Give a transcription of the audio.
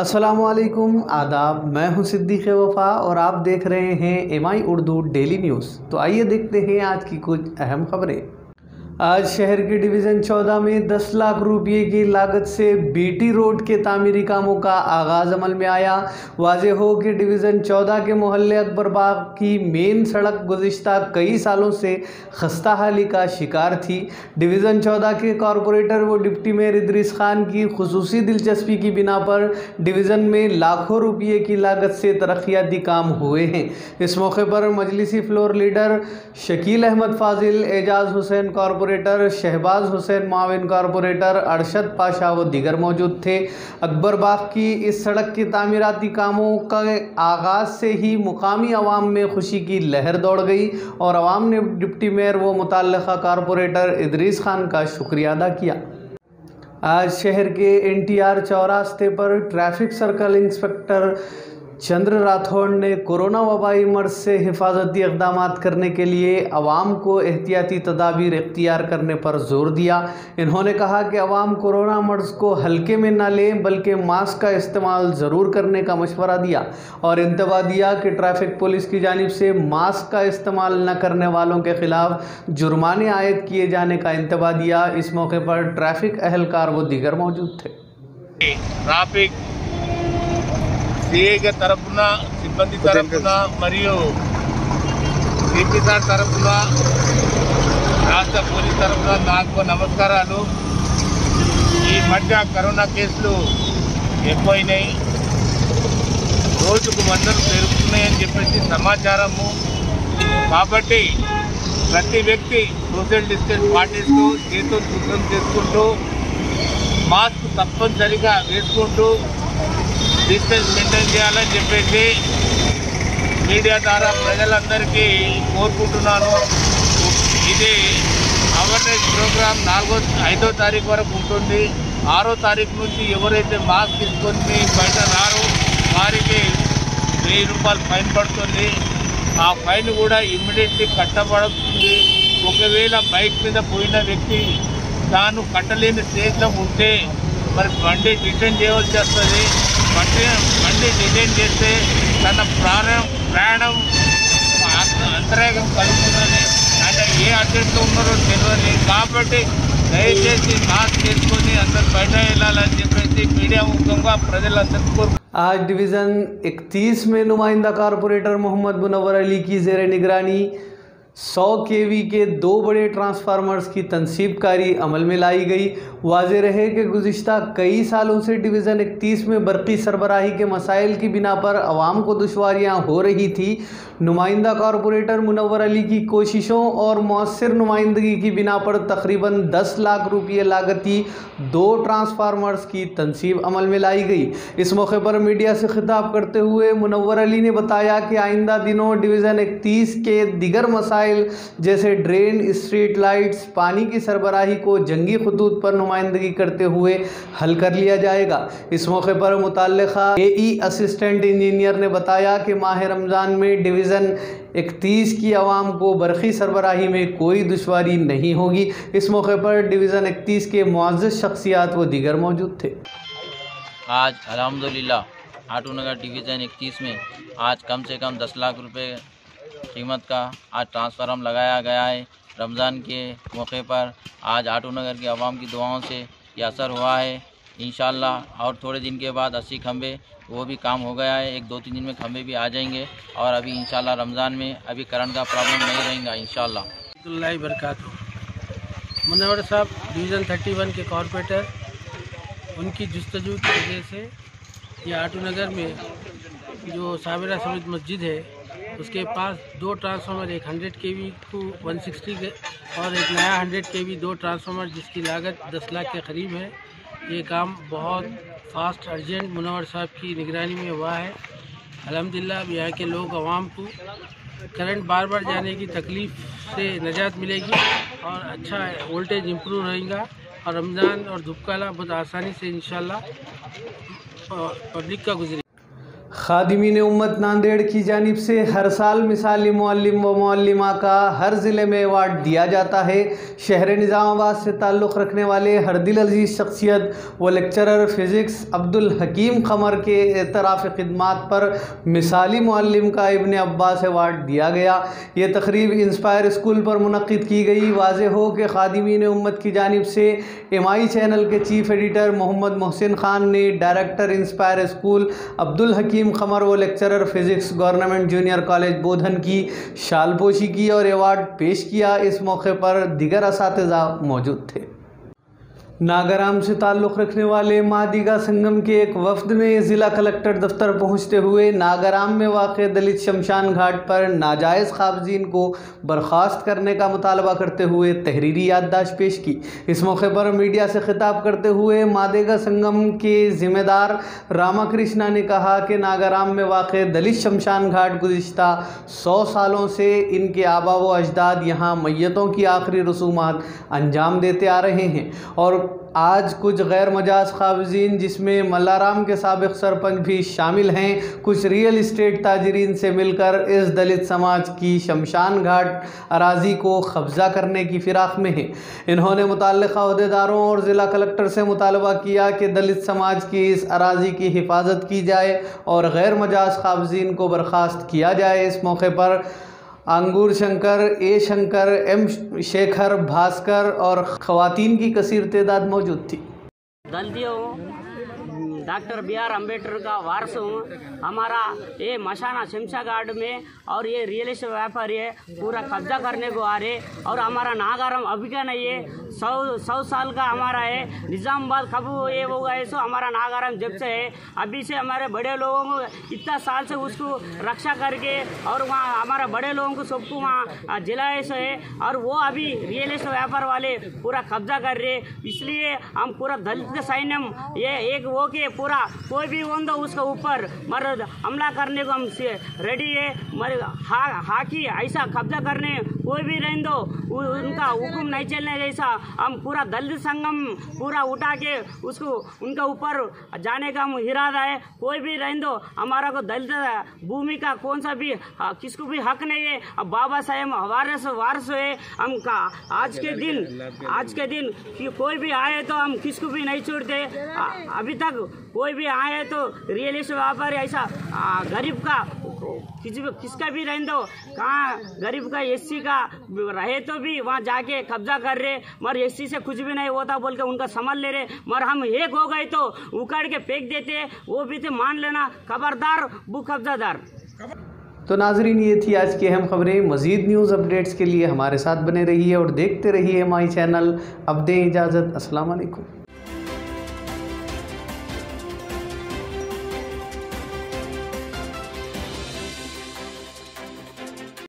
अस्सलामुअलैकुम आदाब। मैं हूं सिद्दीक़ वफ़ा और आप देख रहे हैं MI उर्दू डेली न्यूज़। तो आइए देखते हैं आज की कुछ अहम खबरें। आज शहर के डिवीज़न 14 में 10 लाख रुपये की लागत से BT रोड के तामीरी कामों का आगाज़ अमल में आया। वाज़ेह हो कि डिवीज़न 14 के मोहल्ले अकबर बाग की मेन सड़क गुज़िश्ता कई सालों से खस्ता हाली का शिकार थी। डिवीज़न 14 के कॉरपोरेटर व डिप्टी मेयर इदरीस खान की खुसूसी दिलचस्पी की बिना पर डिवीज़न में लाखों रुपये की लागत से तरक्याती काम हुए हैं। इस मौके पर मजलिसी फ्लोर लीडर शकील अहमद फाजिल, एजाज हुसैन कॉरपोरेटर, शहबाज हुसैन माविन कॉरपोरेटर, अरशद पाशा व दीगर मौजूद थे। अकबर बाग की इस सड़क के तामीराती कामों के आगाज़ से ही मुकामी अवाम में खुशी की लहर दौड़ गई और अवाम ने डिप्टी मेयर व मुतल्लिका कॉरपोरेटर इदरीस खान का शुक्रिया अदा किया। आज शहर के NTR चौरास्ते पर ट्रैफिक सर्कल इंस्पेक्टर चंद्र राठौड़ ने कोरोना वबाई मर्ज से हिफाजती इक़दाम करने के लिए अवाम को एहतियाती तदाबीर इख्तियार करने पर ज़ोर दिया। इन्होंने कहा कि अवाम कोरोना मर्ज को हल्के में न लें बल्कि मास्क का इस्तेमाल ज़रूर करने का मशवरा दिया और इंतबाह दिया कि ट्रैफिक पुलिस की जानिब से मास्क का इस्तेमाल न करने वालों के ख़िलाफ़ जुर्माने आयद किए जाने का इंतबाह दिया। इस मौके पर ट्रैफिक अहलकार व दीगर मौजूद थे। ट्रैफिक సిఐ తరపున సిబ్బంది తరపున మరియు సిపి సార్ తరపున రాష్ట్ర పోలీస్ తరపున నాకు నమస్కారాలు। ఈ మధ్య కరోనా కేసులు ఎక్కువైనాయి, రోజుకు వందలు పెరుగుతున్నాయని చెప్పేసి సమాచారము। కాబట్టి ప్రతి వ్యక్తి సోషల్ డిస్టెన్స్ పాటిస్తూ చేతులు శుభ్రం చేసుకుంటూ మాస్క్ తప్పనిసరిగా వేసుకుంటూ డిస్టెన్స్ మెయింటైన్ చేయాలని చెప్పేసి మీడియా ద్వారా ప్రజలందరికీ కోరుకుంటున్నాను। ఇది అవేర్నెస్ ప్రోగ్రామ్ 5వ తారీఖు వరకు ఉంటుంది। 6వ తారీఖు నుంచి ఎవరైతే మాస్క్ తీసుకొని బయట రారో వారికి 1000 రూపాయలు ఫైన్ పడుతుంది। ఆ ఫైన్ కూడా ఇమ్మీడియట్లీ కట్టబడుతుంది। ఒకవేళ బైక్ మీద పోయిన వ్యక్తి తాను కట్టలేని స్టేజ్లో ఉంటే మరి బండి డిటైన్ చేయవలసి వస్తుంది। బండి డిటైన్ చేస్తే తన ప్రాణం అంతరాయం కలుగుతుందని, అంటే ఏ అర్జెంట్లో ఉన్నారో తెలియదు। కాబట్టి దయచేసి మాస్క్ చేసుకొని అందరు బయట వెళ్ళాలని చెప్పేసి మీడియా ముఖంగా ప్రజలందరికీ కోరు। आज डिवीज़न 31 में नुमाइंदा कॉरपोरेटर मोहम्मद मुनव्वर अली की ज़ेर निगरानी 100 kV के 2 बड़े ट्रांसफार्मर्स की तनसीबकारी अमल में लाई गई। वाज़ेह रहे कि गुज़िश्ता कई सालों से डिवीज़न 31 में बरक़ी सरबराही के मसाइल की बिना पर अवाम को दुश्वारियाँ हो रही थी। नुमाइंदा कॉरपोरेटर मुनव्वर अली की कोशिशों और मौसर नुमाइंदगी की बिना पर तकरीबन 10 लाख रुपये लागती 2 ट्रांसफार्मर्स की तनसीब अमल में लाई गई। इस मौके पर मीडिया से खिताब करते हुए मुनव्वर अली ने बताया कि आइंदा दिनों डिवीज़न 31 के दिगर मसाइल जैसे ड्रेन, स्ट्रीट लाइट्स, पानी की सरबराही को जंगी खतूत पर नुमाइंदगी करते हुए हल कर लिया जाएगा। इस मौके पर मुतल्लिका AE असिस्टेंट इंजीनियर ने बताया कि माह रमज़ान में डिवीज़न 31 की आवाम को बरक़ी सरबराही में कोई दुश्वारी नहीं होगी। इस मौके पर डिवीज़न 31 के मुअज़्ज़ज़ शख्सियात व दीगर मौजूद थे। आज अल्हम्दुलिल्लाह आटू नगर डिवीज़न 31 में आज कम से कम 10 लाख रुपए कीमत का आज ट्रांसफार्मर लगाया गया है। रमज़ान के मौके पर आज आटू नगर की आवाम की दुआओं से ये असर हुआ है। इंशाअल्लाह और थोड़े दिन के बाद 80 खंबे वो भी काम हो गया है। 1-2-3 दिन में खंबे भी आ जाएंगे और अभी इंशाअल्लाह रमज़ान में अभी करंट का प्रॉब्लम नहीं रहेगा इंशाअल्लाह। अल्लाह बरकातहू। मुनव्वर साहब डिवीज़न 31 के कॉरपोरेटर, उनकी जुस्तजू की वजह से ये आटू नगर में जो साबिरा समीद मस्जिद है उसके पास 2 ट्रांसफार्मर, एक 100 kV को 160 के और एक नया 100 kV 2 ट्रांसफार्मर जिसकी लागत 10 लाख के करीब है। ये काम बहुत फास्ट अर्जेंट मुनव्वर साहब की निगरानी में हुआ है। अल्हम्दुलिल्लाह यहाँ के लोग आवाम को करंट बार बार जाने की तकलीफ़ से निजात मिलेगी और अच्छा वोल्टेज इम्प्रूव रहेगा और रमज़ान और धूप काला बहुत आसानी से इंशाल्लाह पब्लिक का गुजरे। खादिमीन उम्मत नांदेड़ की जानिब से हर साल मिसाली मुअल्लिम व मुअल्लिमा का हर ज़िले में अवार्ड दिया जाता है। शहर निज़ामाबाद से ताल्लुक़ रखने वाले हर दिल अजीज़ शख्सियत व लेक्चरर फ़िज़िक्स अब्दुल हकीम क़मर के एतराफ़ ख़िदमात पर मिसाली मुअल्लिम का इब्न अब्बास अवार्ड दिया गया। ये तकरीब इंस्पायर स्कूल पर मुनक़्क़िद की गई। वाज़े हो कि खादिमीन उम्मत की जानिब से MI चैनल के चीफ़ एडिटर मोहम्मद मोहसिन ख़ान ने director inspire school Abdul Hakeem Qamar व lecturer physics government junior college Bodhan की शालपोशी की और अवार्ड पेश किया। इस मौके पर दीगर असातिज़ा मौजूद थे। नागराम से ताल्लुक़ रखने वाले मादिगा संगम के एक वफ़द ने ज़िला कलेक्टर दफ्तर पहुँचते हुए नागराम में वाक़ दलित शमशान घाट पर नाजायज़ क़ाबज़ीन को बर्खास्त करने का मुतालबा करते हुए तहरीरी याददाश्त पेश की। इस मौके पर मीडिया से खिताब करते हुए मादिगा संगम के ज़िम्मेदार रामाकृष्णा ने कहा कि नागराम में वाक़ दलित शमशान घाट गुज़िश्ता 100 सालों से इनके आबा व अजदाद यहाँ मैयतों की आखिरी रसूमात अंजाम देते आ रहे हैं और आज कुछ गैर मजाज क़ाबज़ीन जिसमें मल्लाराम के साबिक़ सरपंच भी शामिल हैं, कुछ रियल इस्टेट ताजरीन से मिलकर इस दलित समाज की शमशान घाट अराज़ी को कब्ज़ा करने की फ़िराक में हैं। इन्होंने मुतल्लिक़ा अहदेदारों और ज़िला कलेक्टर से मुतालबा किया कि दलित समाज की इस अराज़ी की हिफाजत की जाए और गैर मजाज क़ाबज़ीन को बर्खास्त किया जाए। इस मौके पर अंगूर शंकर, ए शंकर, एम शेखर, भास्कर और ख़वातीन की कसीर तादाद मौजूद थी। दलितों डॉक्टर BR अम्बेडकर का वारस हूँ। हमारा ये मशाना शमशा घाट में और ये रियल एस्टेट व्यापारी है पूरा कब्जा करने को आ रहे और हमारा नागाराम अभी का नहीं है, 100 साल का हमारा है। निज़ामाबाद कब ये होगा ऐसा हमारा नागाराम जब से है, अभी से हमारे बड़े लोगों को इतना साल से उसको रक्षा करके और वहाँ हमारा बड़े लोगों को सबको वहाँ जिलाए से है और वो अभी रियल एस्टेट व्यापार वाले पूरा कब्जा कर रहे। इसलिए हम पूरा दलित सैन्यम ये एक वो के पूरा कोई भी होंगे उसके ऊपर मर हमला करने को हम रेडी है। हाकी ऐसा कब्जा करने कोई भी रहने दो उनका हुक्म नहीं चलने जैसा हम पूरा दलित संगम पूरा उठा के उसको उनका ऊपर जाने का हम इरादा है। कोई भी रहने दो हमारा को दलित भूमि का कौन सा भी किसको भी हक नहीं है। अब बाबा साहेब वारस है हम का आज के दिन कोई भी आए तो हम किसको भी नहीं छोड़ते। अभी तक कोई भी आए तो रियल एस्टेट व्यापारी ऐसा गरीब का किसका भी रहने दो कहाँ गरीब का SC का रहे तो भी वहाँ जाके कब्जा कर रहे मगर SC से कुछ भी नहीं होता बोल के उनका समझ ले रहे मगर हम एक हो गए तो उखाड़ के फेंक देते वो भी तो मान लेना खबरदार भू कब्जादार। तो नाजरीन ये थी आज की अहम खबरें। मज़ीद न्यूज़ अपडेट्स के लिए हमारे साथ बने रहिए और देखते रहिए MI चैनल। अब दें इजाज़त। अस्सलाम वालेकुम।